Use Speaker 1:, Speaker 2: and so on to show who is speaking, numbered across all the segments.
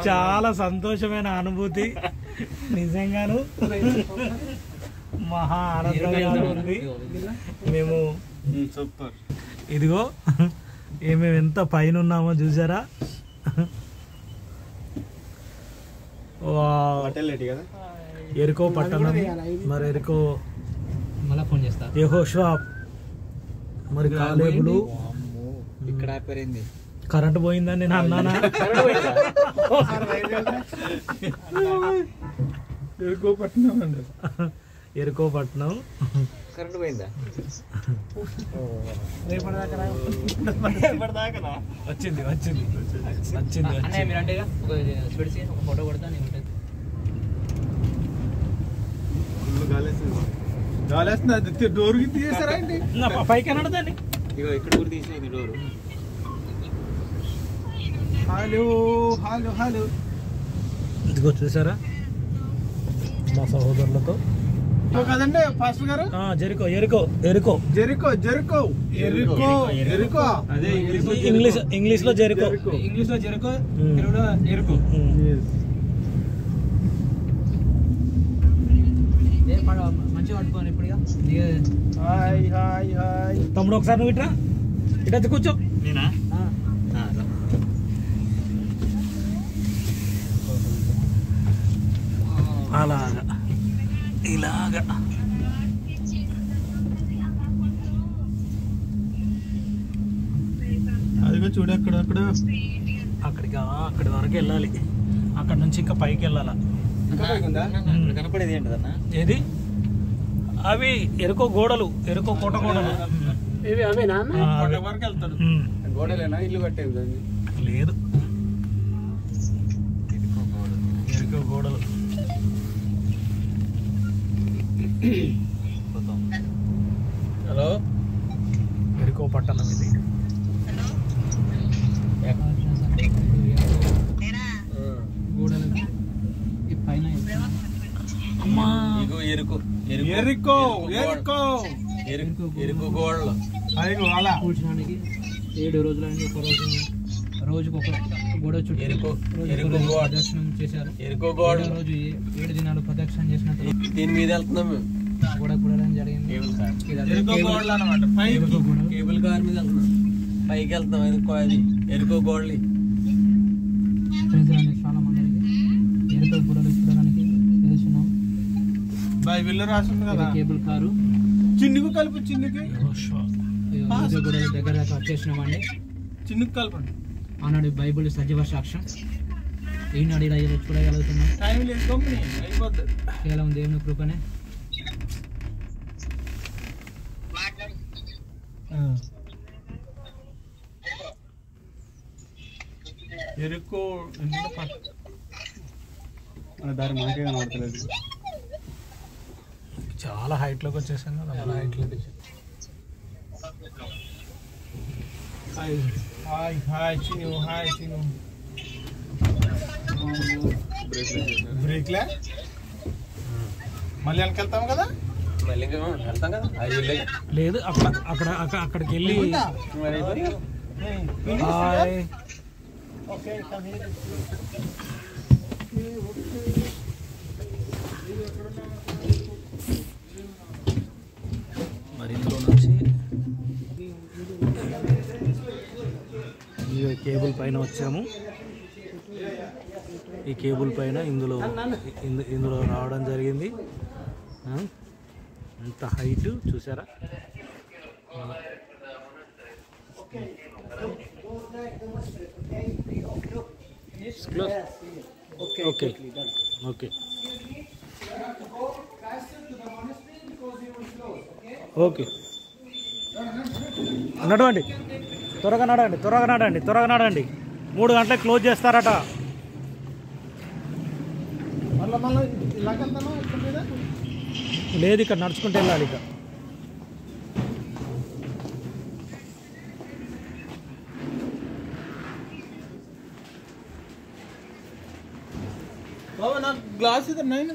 Speaker 1: చాలా సంతోషమైన అనుభూతి, నిజంగాను మహా ఆనందంగా ఉంది. మేము
Speaker 2: సూపర్.
Speaker 1: ఇదిగో మేము ఎంత పైన ఉన్నామో చూసారా. ఎరుకో పట్టణం, మరి ఎరుకో యెహోషువ, మరి కాలేబులు.
Speaker 2: ఇక్కడ ఆపరింది,
Speaker 1: కరెంట్ పోయిందని నేను అన్నానా? ఎరుకో పట్నం
Speaker 2: కరెంట్ పోయిందా?
Speaker 1: వచ్చింది వచ్చింది వచ్చింది.
Speaker 3: ఫోటో కొడతా
Speaker 2: గాలేస్తుంది, డోర్కి తీసేసారా ఏంటి?
Speaker 1: పైకి అనడదండి.
Speaker 2: ఇగో ఇక్కడ కూడా తీసేది డోరు. Hello hello hello.
Speaker 1: ఇదిగో చూసారా మా సహోదరులతో.
Speaker 2: కదండి పాస్టర్ గారు,
Speaker 1: జెరికో ఎరుకో ఎరుకో
Speaker 2: జెరికో జెరికో ఎరుకో ఎరుకో. అదే
Speaker 1: ఇంగ్లీష్ లో జెరికో,
Speaker 3: ఇంగ్లీష్ లో జెరికో, తెలుగులో ఎరుకో. మంచిగా పట్టుకోని ఇప్పుడు.
Speaker 2: Hi hi hi.
Speaker 1: తమ్ముడు ఒకసారి నువ్వు ఇట్రా, ఇటు కూర్చో.
Speaker 2: నేనా?
Speaker 1: అలాగా ఇలాగా
Speaker 2: అదిగో చూడు అక్కడ అక్కడ
Speaker 1: అక్కడి వరకు వెళ్ళాలి. అక్కడ నుంచి ఇంకా పైకి వెళ్ళాలా.
Speaker 2: కనపడేది ఏంటన్నా?
Speaker 1: ఏది? అవి ఎరుకో గోడలు, ఎరుకో కోట గోడలు.
Speaker 2: వరకు వెళ్తాడు. గోడలేనా ఇల్లు కట్టేది?
Speaker 1: లేదు, ఎరుకో గోడలు.
Speaker 2: హలో,
Speaker 1: ఎరుకో పట్టణం ఇది.
Speaker 3: పైన
Speaker 1: అమ్మా
Speaker 2: ఎరుకో ఎరుకో ఎరుకో ఎరుకో గోడలు. అదిగో అలా
Speaker 3: కూర్చోడానికి 7 రోజులండి. ఒక రోజు రోజుకు ఒక గోడ చుట్టూ
Speaker 2: ఎరుకో
Speaker 3: ప్రదక్షిణం చేశారు.
Speaker 2: ఎరుకో గోడ
Speaker 3: రోజు 7 దినాలు ప్రదక్షిణం చేసినట్టు
Speaker 2: దీని మీద వెళ్తున్నాం మేము.
Speaker 3: గోడ కూడడం జరిగింది.
Speaker 2: ఎరుకో గోడలు అన్నమాట. కేబుల్ కార్ మీద వెళ్తున్నాం, పైకి వెళ్తున్నాం. అది ఎరుకో గోడలు.
Speaker 3: చాలా మందికి ఎరుకో గోడలు చూడడానికి తెలుస్తున్నాం.
Speaker 2: బైబిల్లో రాసింది కదా,
Speaker 3: కేబుల్ కారు
Speaker 2: చిన్నుకు కలుపు. చిన్నుకి
Speaker 3: ఎరుకో గోడలు దగ్గర దాకా వచ్చేసినామండి.
Speaker 2: చిన్నుకు కలపండి.
Speaker 3: ఆనాడు బైబిల్ సజీవ సాక్ష్యం. ఈనాడు ఇలా చూడగలుగుతున్నాం.
Speaker 2: టైం లేదు, కంపెనీ అయిపోతుంది.
Speaker 3: కేవలం దేవుని కృపనే.
Speaker 2: ఎరుకో దారి మనకే కనబడతలేదు.
Speaker 1: చాలా హైట్ లోకి వచ్చేసాను కదా. మన హైట్ లోకి
Speaker 2: హాయ్ హాయ్ హాయ్ చిను, హాయ్ చిను. బ్రేక్లే మళ్ళీ వెనకెళ్తాం కదా, మళ్ళీ వెళ్తాం కదా.
Speaker 1: లేదు, అక్కడికి వెళ్ళి మరి ఇందులో నుంచి ఈ కేబుల్ పైన వచ్చాము. ఈ కేబుల్ పైన ఇందులో రావడం జరిగింది. అంత హైట్ చూసారా. Okay okay okay okay. నడవండి, త్వరగా నడండి, త్వరగా నడండి, త్వరగా నడండి. 3 గంటలకు క్లోజ్ చేస్తారట. లేదు, ఇక్కడ నడుచుకుంటూ వెళ్ళాలి. ఇక
Speaker 2: నాకు గ్లాస్ ఇది నైన్.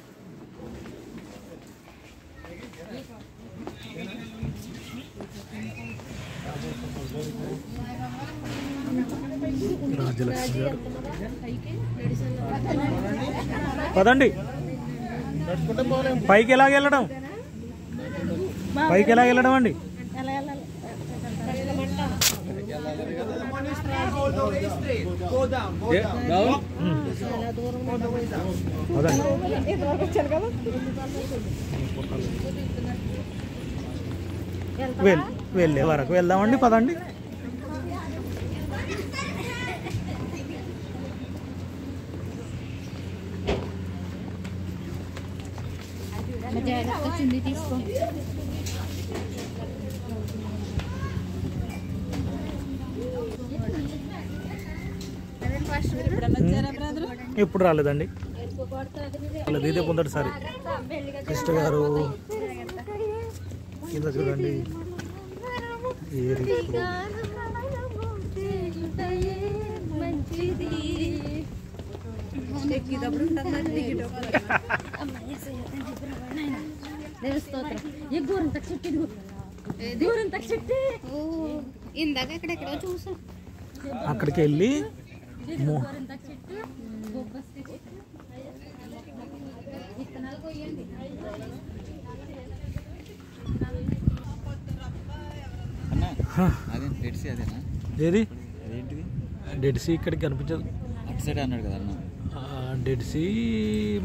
Speaker 1: విజయలక్ష్మి గారు. పదండి. పైకి ఎలాగ వెళ్ళడం? పైకి ఎలాగ వెళ్ళడం అండి? వెళ్ళే వరకు వెళ్దామండి. పదండి.
Speaker 4: తీసుకో.
Speaker 1: ఇప్పుడు రాలేదండి. ఇదే పొందటిసారి. సిస్టర్ గారు కింద చూడండి.
Speaker 4: ఇందాక ఎక్కడెక్కడో చూసాం.
Speaker 1: అక్కడికి వెళ్ళి ఏది డెడ్ సీ ఇక్కడికి కనిపించదు.
Speaker 2: అటు సైడ్ అన్నాడు కదా అన్న.
Speaker 1: డెడ్ సీ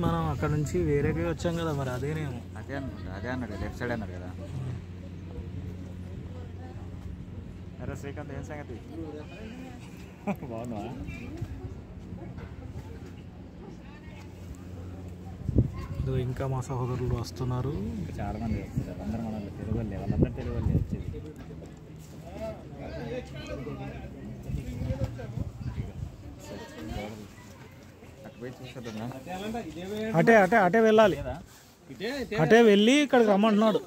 Speaker 1: మనం అక్కడ నుంచి వేరేగా వచ్చాం కదా, మరి అదేనేమో.
Speaker 2: అదే అనుకుంటా, అదే అన్నాడు, లెఫ్ట్ సైడ్ అన్నాడు కదా. అరే శ్రీకాంత్, ఏం సంగతి? బాగున్నావా?
Speaker 1: ఇంకా మా సహోదరులు వస్తున్నారు.
Speaker 2: చాలా మంది వస్తారు. అందరూ మన తెలుగు వాళ్ళే, వాళ్ళందరూ తెలుగు వాళ్ళే వచ్చేది.
Speaker 1: అటే అటే అటే వెళ్ళాలి. అటే వెళ్ళి ఇక్కడికి రమ్మంటున్నాడు.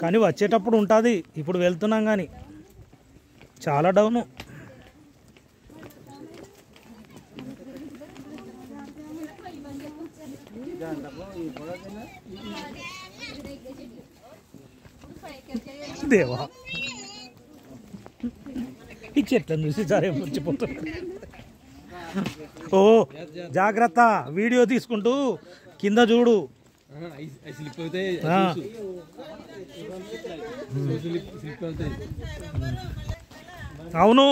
Speaker 1: కానీ వచ్చేటప్పుడు ఉంటుంది. ఇప్పుడు వెళ్తున్నాం కానీ చాలా డౌను. దేవా, ఈ చెట్లను చూసి సరే ముచ్చిపోతుంది. ఓ జాగ్రత్త, వీడియో తీసుకుంటూ కింద చూడు. అవును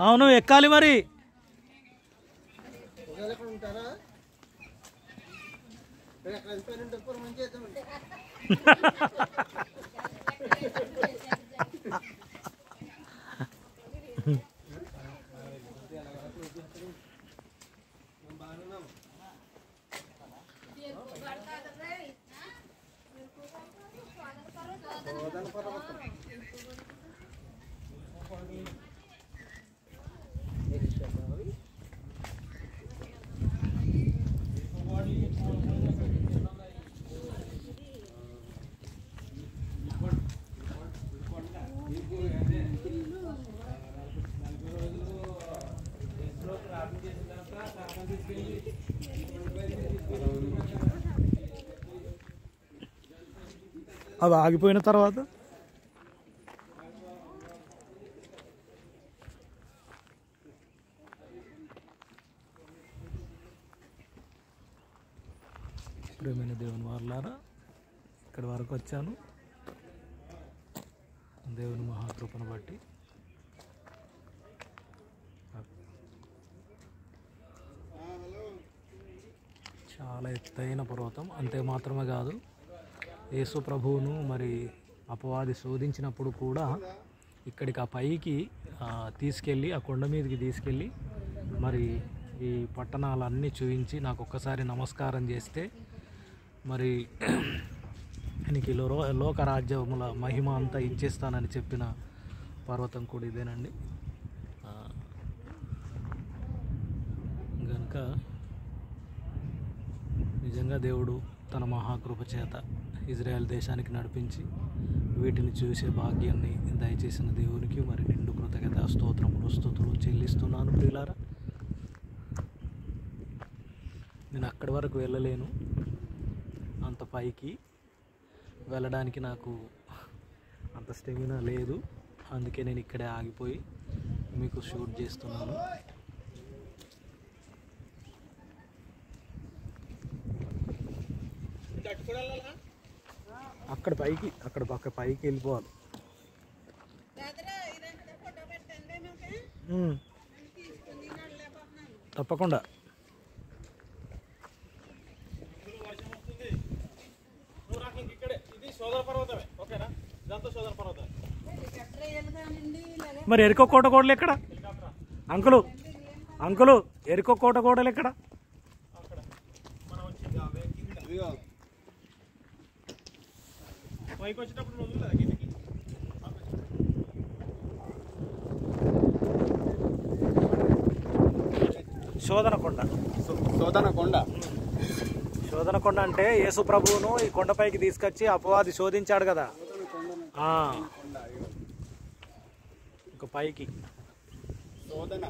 Speaker 1: అవును, ఎక్కాలి మరి. అవి ఆగిపోయిన తర్వాత ప్రియమైన దేవుని వారలారా, ఇక్కడి వరకు వచ్చాను. దేవుని మహాకృపను బట్టి చాలా ఎత్తైన పర్వతం. అంతే మాత్రమే కాదు, యేసు ప్రభువును మరి అపవాది శోధించినప్పుడు కూడా ఇక్కడికి ఆ పైకి తీసుకెళ్ళి, ఆ కొండ మీదకి తీసుకెళ్ళి మరి ఈ పట్టణాలన్నీ చూపించి నాకు ఒక్కసారి నమస్కారం చేస్తే మరి నీకు లోకరాజ్యముల మహిమ అంతా ఇచ్చేస్తానని చెప్పిన పర్వతం కూడా ఇదేనండి. కనుక నిజంగా దేవుడు తన మహాకృప చేత ఇజ్రాయెల్ దేశానికి నడిపించి వీటిని చూసే భాగ్యాన్ని దయచేసిన దేవునికి మరి నిండు కృతజ్ఞత స్తోత్రములు స్తుతులు చెల్లిస్తున్నాను. ప్రియులారా, నేను అక్కడి వరకు వెళ్ళలేను. అంత పైకి వెళ్ళడానికి నాకు అంత స్టెమినా లేదు, అందుకే నేను ఇక్కడే ఆగిపోయి మీకు షూట్ చేస్తున్నాను. అక్కడ పైకి వెళ్ళిపోవాలి. తప్పకుండా. మరి ఎరుకో కోట కోడలు ఎక్కడ అంకులు ఎరుకో కోట కోడలు ఎక్కడ? శోధనకొండ అంటే యేసు ప్రభువును ఈ కొండపైకి తీసుకొచ్చి అపవాది శోధించాడు కదా, ఇంక పైకి శోధన.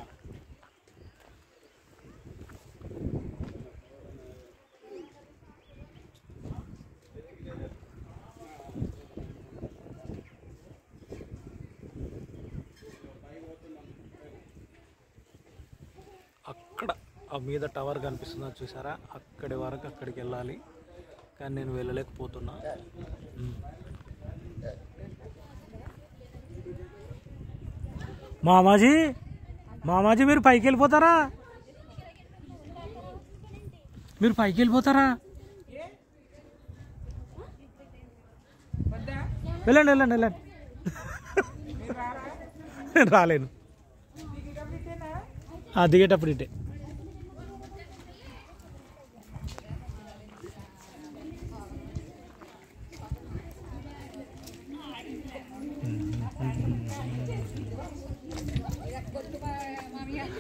Speaker 1: అక్కడ ఆ మీద టవర్ కనిపిస్తుందా చూసారా, అక్కడి వరకు అక్కడికి వెళ్ళాలి, కానీ నేను వెళ్ళలేకపోతున్నా. మామాజీ మీరు పైకి వెళ్ళిపోతారా? వెళ్ళండి. నేను రాలేను, దిగేటప్పుడు ఇటే.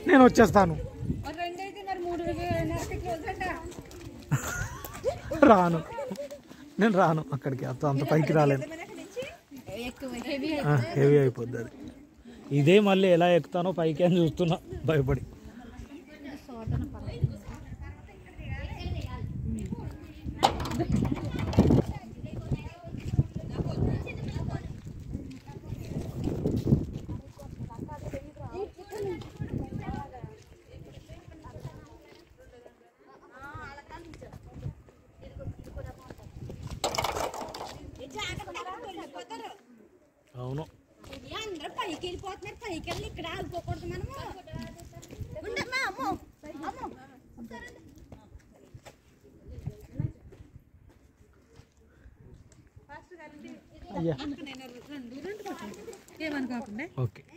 Speaker 1: నేను వచ్చేస్తాను, నేను రాను అక్కడికి, అంత పైకి రాలేను, హెవీ అయిపోద్ది అది. ఇదే మళ్ళీ ఎలా ఎక్కుతానో పైకి అని చూస్తున్నా భయపడి. అవును,
Speaker 4: అందరూ పైకి వెళ్ళిపోతున్నారు, పైకి వెళ్ళి ఇక్కడ ఆగిపోకూడదు మనము.
Speaker 1: ఏమనుకోకుండా. ఓకే.